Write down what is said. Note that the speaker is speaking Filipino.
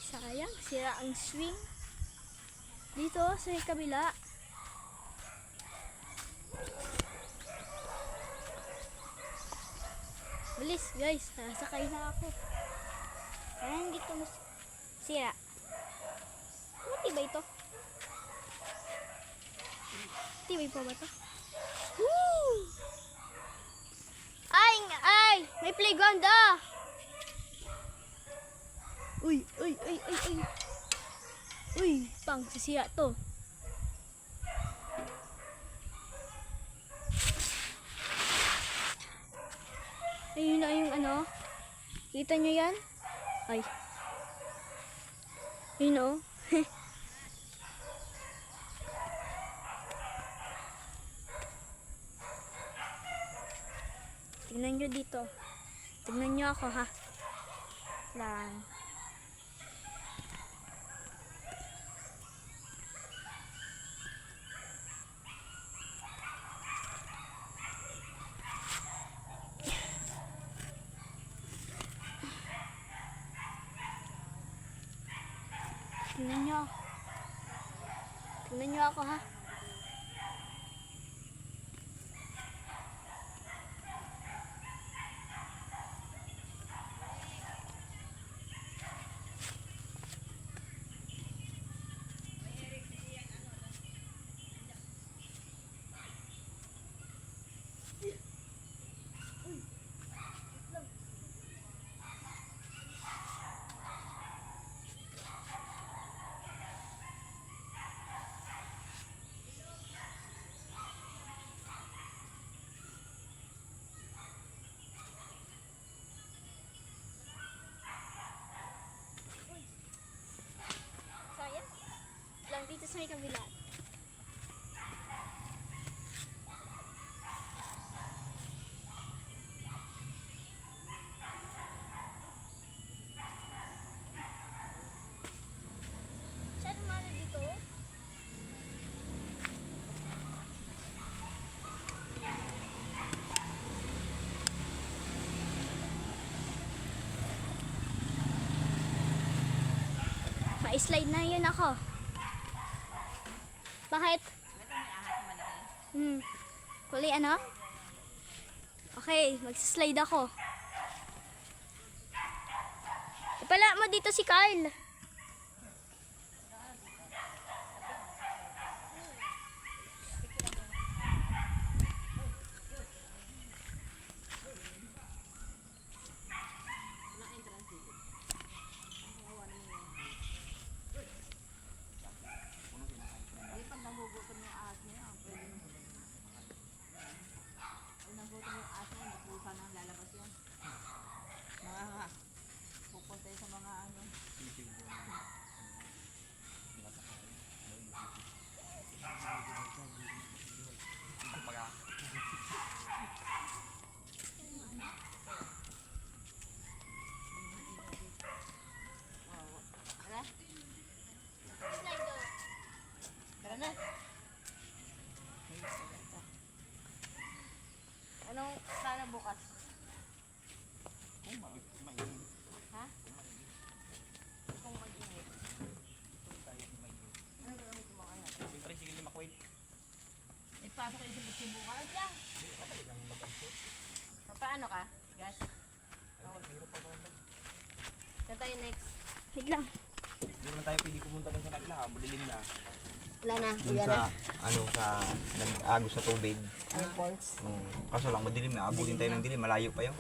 Sayang, sira ang swing. Dito sa kabila. Bilis guys, nasakay na ako. Ayan, dito mas sira. Matibay ito. Tibay pa ba ito? Woo! Ay! May playground ah! Uy! Uy! Pang sisira to. Ayun na yung ano. Kita nyo yan? Ay. Ayun o. Tingnan nyo dito. Tingnan nyo ako ha. Lang. Tingnan nyo. Tingnan nyo ako ha. Dito sa may kabila. Saan mana dito? Ma-slide na yun ako. Bakit? Kulay ano? Okay, magsaslide ako. Ipala mo dito si Kyle. Anong sana bukas? Ha? Kung mag-init. Anong gagawin mo kaya? Siyempre, sige lima kwait. Ipasok kayo sa bukas? Yeah. Paano ka? Gas? Saan tayo next? Wait lang. Hindi naman tayo pwede pumunta doon sa kanila, bulilim na. Wala na. Doon sa, nag-agos sa tubig. Ano points? Kaso lang, madilim na, abutin tayo ng dilim, malayo pa yun.